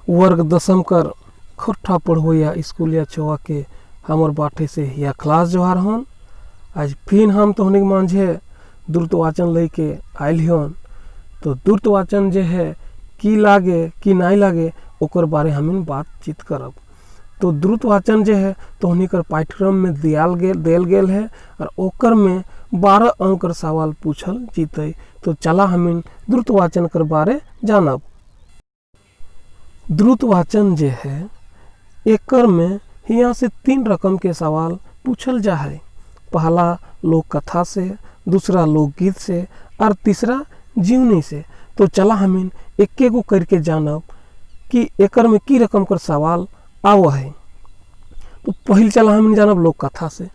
वर्ग दसम कर खोट्ठा पढ़ो या स्कूल या चौवा के हमर बाटे से या क्लास जोहार हन। आज फिर हम तोहनी के मांझे द्रुत वाचन लेके आयल हन। तो द्रुत वाचन जे है की लागे की नहीं लागे ओकर बारे हम बातचीत करब। तो द्रुत वाचन जे है तोहनी कर पाठ्यक्रम में देल गेल है और ओकर में 12 अंक कर सवाल पूछल जीते। तो चला हम द्रुत वाचन कर बारे जानब। द्रुत वाचन जे है एकर में यहाँ से 3 रकम के सवाल पूछल जा है। पहला लोक कथा से, दूसरा लोकगीत से और तीसरा जीवनी से। तो चला हम एक गो करके जानब कि एकर में की रकम कर सवाल आव है। तो पहले चला हम जानब लोक कथा से।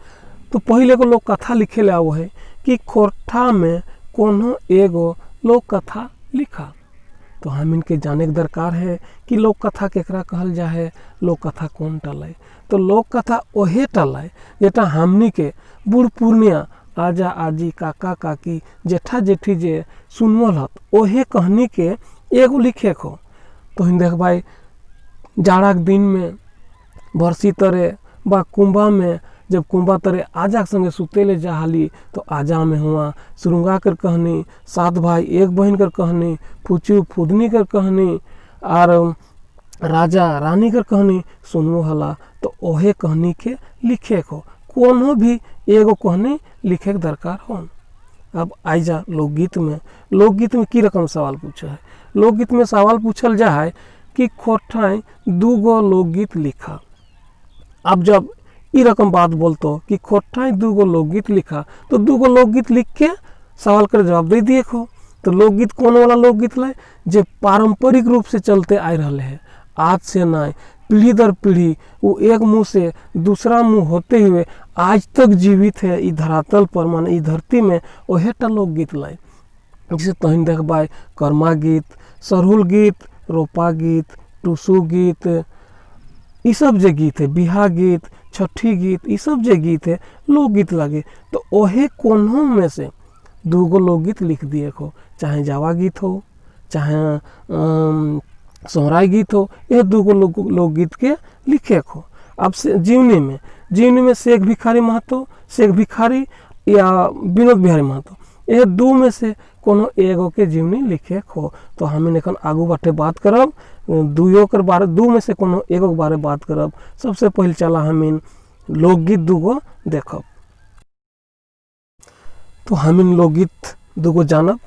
तो पहले को लोक कथा लिखे ले आव है कि खोट्ठा में कोनो एगो लोक कथा लिखा। तो हम इनके जाने के दरकार है कि लोक कथा केकरा कहल जा है, लोक कथा कौन टल। तो लोक कथा ओहे टल जेटा हमनी के बूढ़ पूर्णिया आजा आजी काका काकी जेठा जेठी जे सुनवल हत ओहे कहनी के एगो लिखे खो। तो हिन देख भाई जाड़ा के दिन में बरसी तरे बा कुंभा में जब कुंभा तरे आजा के संगे सुतेले जाहाली तो आजा में हुआ सुरुंगा कर कहनी, 7 भाई 1 बहन कर कहनी, फुचू फुदनी कर कहनी और राजा रानी कर कहनी सुनवो हला। तो ओहे कहनी के लिखे को कोनो भी एगो कहनी लिखे के दरकार हो। अब आई जा लोकगीत में। लोकगीत में की रकम सवाल पूछा है। लोकगीत में सवाल पूछल जा है कि खोट्ठाएं 2 गो लोकगीत लिखा। अब जब ई रकम बात बोलतो कि खोट्ठाएं 2 गो लोकगीत लिखा तो 2 गो लोकगीत लिख के सवाल कर जवाब दे दिए खो। तो लोकगीत कौन वाला लोकगीत लाए जो पारंपरिक रूप से चलते आ रहे हैं, आज से नहीं पीढ़ी दर पीढ़ी वो एक मुंह से दूसरा मुंह होते हुए आज तक जीवित है ई धरातल पर, माने ई धरती में ओहेटा लोकगीत लाए। जैसे तहिन देखबाई कर्मा गीत, सरहुल गीत, रोपा गीत, टूसू गीत, ये सब जे गीत है, बिहा गीत, छठी गीत, ये सब जे गीत है लोकगीत लगे। तो ओहे कोन्हों में से 2 गो लोकगीत लिख दिए को, चाहे जावा गीत हो चाहे सोहराई गीत हो, ये 2 गो लोकगीत के लिखे को। अब से जीवनी में शेख भिखारी महतो, शेख भिखारी या विनोद बिहारी महतो, ये 2 में से कोनो एगो के जीवनी लिखे खो। तो हमें एखन आगू बाटे बात करब 2 में से कोनो एगो के बारे बात करब। सबसे पहले चला हम लोकगीत 2 गो देखब। तो हम लोकगीत 2 गो जानब।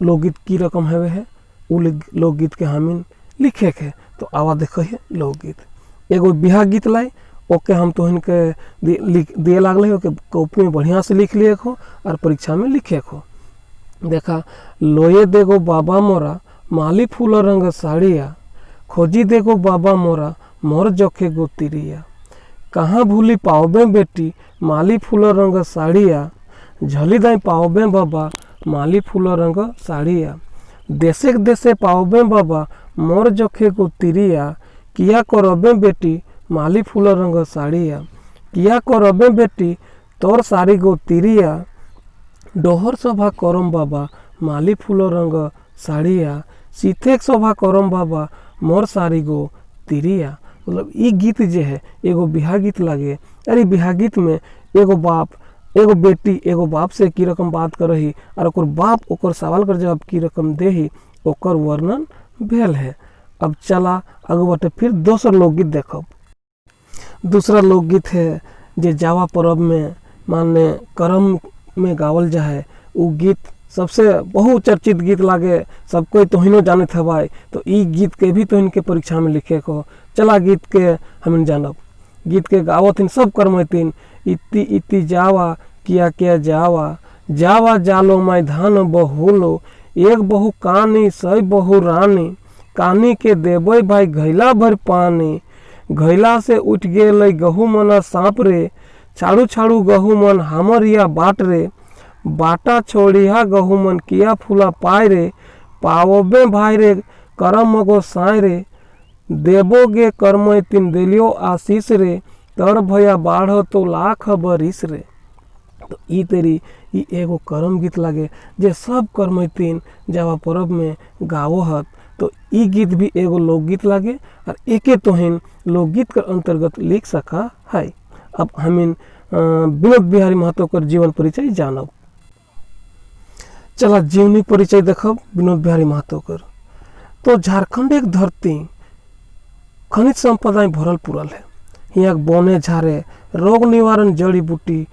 लोकगीत की रकम है उ लोकगीत के हम लिखे के। तो आवा देख लोकगीत एगो बिहा गीत लाई ओके हम तो इनके दिए लागल है, ओके कॉपी में बढ़िया से लिख लिए खो और परीक्षा में लिखे खो। देखा लोये देगो बाबा मोरा माली फूल रंग साड़िया, खोजी देगो बाबा मोरा मोर जोखे गो तिरिया, कहाँ भूली पाओबे बेटी माली फूल रंग साड़िया, झली दाई पाओबे बाबा माली फूल रंग साड़िया, देशे देशे पाओबे बाबा मोर जोखे गो तिरिया, किया करबे बेटी माली फूल रंग साड़िया, किया करबे बेटी तोर साड़ी गो तिरिया, डोहर सभा करम बाबा माली फूल रंग साड़िया, सीथेक सभा करम बाबा मोर साड़ी गो तिरिया। मतलब ई गीत जे है एगो बिहा गीत लगे। अरे बिहा गीत में एगो बाप एगो बेटी एगो बाप से की रकम बात कर रही और ओकर बाप ओकर सवाल कर जवाब की रकम दे ही ओकर वर्णन भेल है। अब चला आगू बाटे फिर दोसर लोकगीत देखब। दूसरा लोकगीत है जे जावा पर्व में माने करम में गावल जा है। वो गीत सबसे बहुचर्चित गीत लागे, सब कोई तोहिनो जानत है भाई। तो ई गीत के भी तो इनके परीक्षा में लिखे को। चला गीत के हम जानब। गीत के गावतिन सब करमतिन, इति इति जावा किया किया जावा, जावा जालो मैदान बहुलो, एक बहु कानी सई बहु रानी, कानी के देबे भाई घैला भर पानी, घैला से उठ गेल गहू मना सांप रे, छाड़ू छाड़ू गहू मन हमर या बाट रे, बाटा छोड़िया गहू मन किया फूला पाए रे, पाओबे भाई रे करम मगो साय रे, देबोगे कर्म तीन दिलियो आशीष रे, तर भैया बाढ़ तो लाख बरिस रे। तो ई तेरी ई एगो करम गीत लगे जे सब कर्मतीन जावा पर्व में गावो हत। तो ई गीत भी एगो लोकगीत लागे और एके तोहिन लोकगीत के अंतर्गत लिख सका है। अब हमिन विनोद बिहारी महतो कर जीवन परिचय जानब। चला जीवनी परिचय देखब विनोद बिहारी महतो कर। तो झारखंड एक धरती खनिज संपदा भरल पुरल है। यहाँ बने झारे रोग निवारण जड़ी बूटी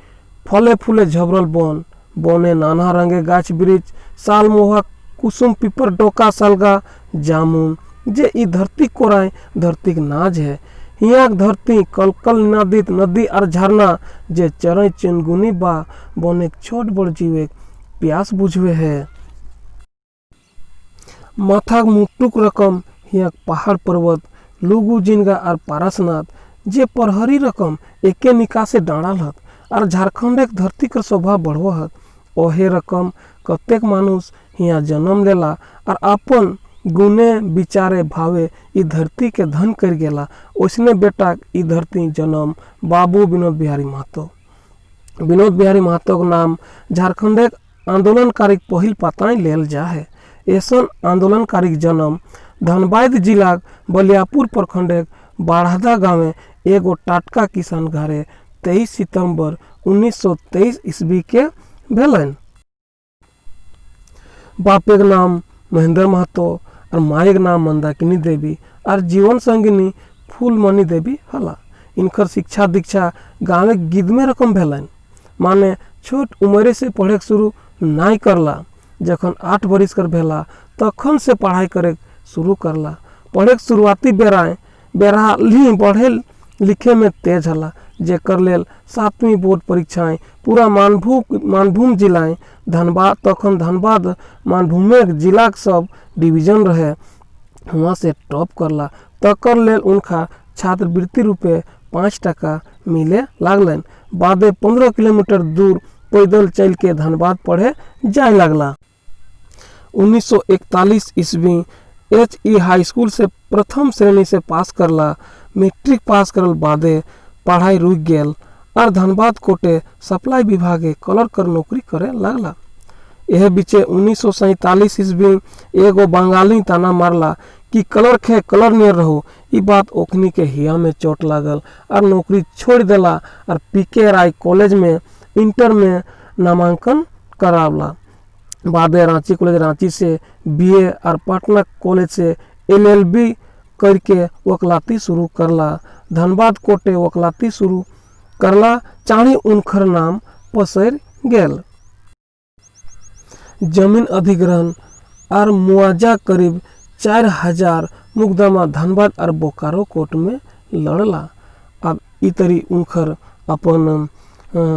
फले फूले झबरल बन बने नाना रंगे गाछ वृक्ष साल मोहा कुसुम पीपर डोका सलगा जामुन जे ई धरती कोराय धरती के नाज है। यहाँ धरती कलकल निनादित नदी और झरना जे चरई चुनगुनी बा बने छोट बड़ जीवे प्यास बुझवे है। माथा मुटुक रकम यहाँ पहाड़ पर्वत लुगु जिनगा और पारसनाथ जे परहरी रकम एके निकासे डांडाल हत और झारखंड एक धरती कर शोभा बढ़ो हत। ओहे रकम कतेक मानुष यहाँ जन्म लेला और अपन गुने विचारे भावे ई धरती के धन कर गेला। उसने बेटा ई धरती जन्म बाबू विनोद बिहारी महतो। विनोद बिहारी महतो का नाम झारखंड एक आंदोलनकारी पहिल पाताई लेल जा है। ऐसन आंदोलनकारी जन्म धनबाद जिला बलियापुर प्रखंड एक बाढ़दा गाँव एगो टाटका किसान घरे 23 सितंबर 1923 ईस्वी के भेलन। बापे के नाम महेंद्र महतो और माए के नाम मंदाकिनी देवी और जीवन संगिनी फूलमणि देवी हला। इनकर शिक्षा दीक्षा गाँव गिद में रकम भेलन। माने छोट उम्र से पढ़े शुरू नाई करला। जखन 8 बरिस कर भेला तखन से पढ़ाई करे शुरू करला। पढ़े शुरुआती बेरा ली पढ़े लिखे में तेज हला। जेकर लेल 7वीं बोर्ड परीक्षाएं पूरा मानभूम जिलाएं धनबाद तखन धनबाद मानभूमे जिला सब डिवीजन रहे वहाँ से टॉप करला। तकर लेल उनका छात्रवृत्ति रुपये 5 टका मिले लागलन। बादे 15 किलोमीटर दूर पैदल चल के धनबाद पढ़े जाए लगला। 1941 ईस्वी HE हाई स्कूल से प्रथम श्रेणी से पास करला। मैट्रिक पास करल बादे पढ़ाई रुक गेल और धनबाद कोटे सप्लाई विभागे कलर कर नौकरी करे लगला। यह बीचे 1947 ईस्वी एगो बंगाली ताना मारला कि कलर खे कलर नियर रहो। ई बात ओखनी के हिया में चोट लागल और नौकरी छोड़ देला और PK राय कॉलेज में इंटर में नामांकन करावला। बादे रांची कॉलेज रांची से BA और पटना कॉलेज से LLB करके वकलाती शुरू करला। धनबाद कोटे वकलाती शुरू करला चाणी उनकर नाम पसर गेल। जमीन अधिग्रहण और मुआवजा करीब 4000 मुकदमा धनबाद और बोकारो कोर्ट में लड़ला। अब इतरी उनकर अपन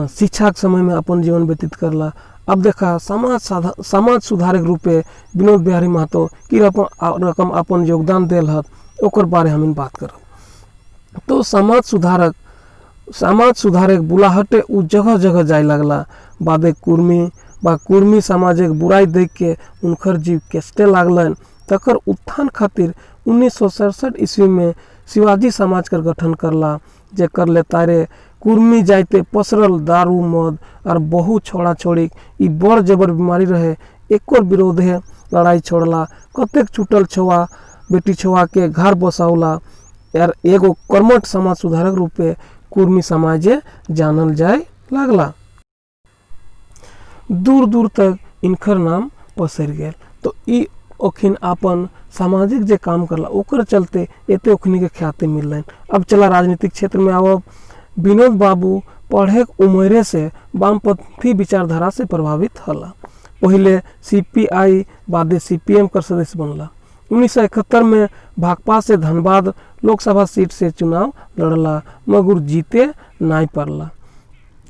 शिक्षा के समय में अपन जीवन व्यतीत करला। अब देखा समाज सुधारक रूपे विनोद बिहारी महतो की रकम अपन योगदान देल हत ओकर बारे हम बात करब। तो समाज सुधारक बुलाहटे उ जगह जगह जाए लगला। बादे कुर्मी समाजिक बुराई देख के उनकर जीव केस्टे लागलन। तकर उत्थान खातिर 1967 ईस्वी में शिवाजी समाज कर गठन करला। जेकर ले तारे कुर्मी जाइते पसरल दारू मद और बहु छोड़ा छोड़ी ई बड़ जबर बीमारी रहे एकर विरोध है लड़ाई छोड़ला। कतेक छूटल छुआ बेटी छुआ के घर बसावला यार एगो कर्मठ समाज सुधारक रूपे कुर्मी समाजे जानल जाए लागला। दूर दूर तक इनकर नाम पसर गेल। तो ई ओखिन अपन सामाजिक जे काम करला ओकर चलते एते ओखनी के ख्याति मिलन। अब चला राजनीतिक क्षेत्र में आवब। विनोद बाबू पढ़े उम्रे से वामपंथी विचारधारा से प्रभावित हला। पहले CPI बादे CPM कर सदस्य बनला। 1971 में भाकपा से धनबाद लोकसभा सीट से चुनाव लड़ला मगर जीते नहीं पारला।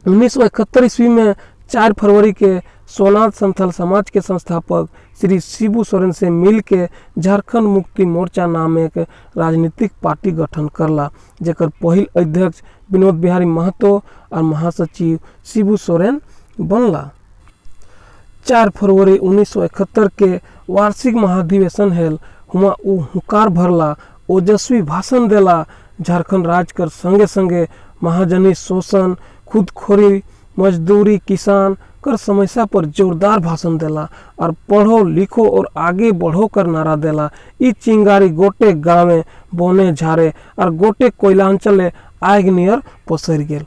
1971 ईस्वी में 4 फरवरी के सोनाथ संथाल समाज के संस्थापक श्री शिबू सोरेन से मिल के झारखंड मुक्ति मोर्चा नाम एक राजनीतिक पार्टी गठन करला। जेकर पहिल अध्यक्ष विनोद बिहारी महतो और महासचिव शिबू सोरेन बनला। 4 फरवरी 1971 के वार्षिक महाधिवेशन हेल हुआ उ हुकार भरला ओजस्वी भाषण देला। झारखंड राज्य कर संगे संगे महाजनी शोषण खुदखोरी मजदूरी किसान कर समस्या पर जोरदार भाषण देला और पढ़ो लिखो और आगे बढ़ो कर नारा देला। ई चिंगारी गोटे गाँव बने झारे और गोटे कोयलांचले आग नियर पसर गेल।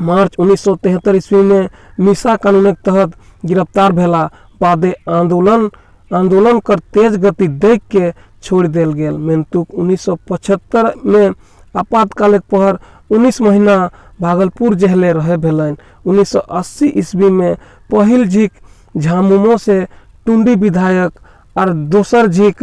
मार्च 1973 ईस्वी में मीसा कानून के तहत गिरफ्तार भेला बादे आंदोलन कर तेज गति देख के छोड़ देल गेल। मेंतुक 1975 में आपातकालिक पहर 19 महीना भागलपुर जेले रहे भेलन। 1980 ईस्वी में पहिल झीक झामुमो से टुंडी विधायक और दोसर झीक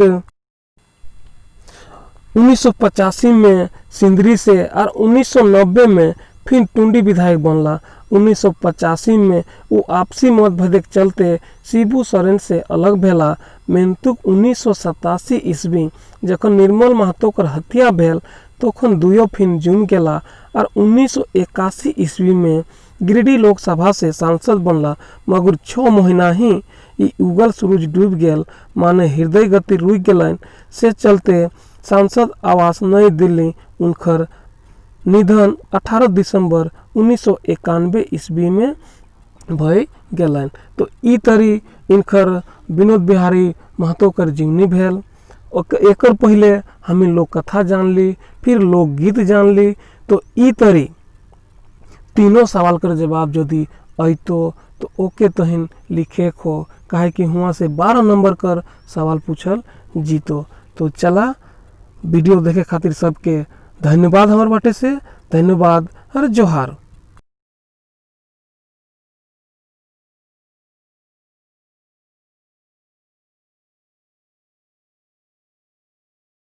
1985 में सिंदरी से और 1990 में फिर टुंडी विधायक बनला। 1985 में वो आपसी मतभेद के चलते शिबू सोरेन से अलग भेला। मेंतुक 1987 ईस्वी जखन निर्मल महतो कर हत्या भेल तखन दुयो फिन जून गेला और 1981 ईस्वी में गिरिडीह लोकसभा से सांसद बनला। मगर 6 महीना ही ई उगल सूरज डूब गेल, माने हृदय गति रुक गेलन। से चलते सांसद आवास नई दिल्ली उनकर निधन 18 दिसंबर 1991 ईस्वी में भय गेलन। तो ई तरी इनकर विनोद बिहारी महतो कर जीवनी भेल। एकर पहले हमें लोक कथा जान ली, फिर लोकगीत जान ली। तो ई तरी तीनों सवाल कर जवाब यदि अतो तो ओके तहिन लिखे खो, काहे कि हुआ से 12 नंबर कर सवाल पूछल जीतो। तो चला वीडियो देखे खातिर सबके धन्यवाद। हमार बाटे से धन्यवाद। हर जोहार।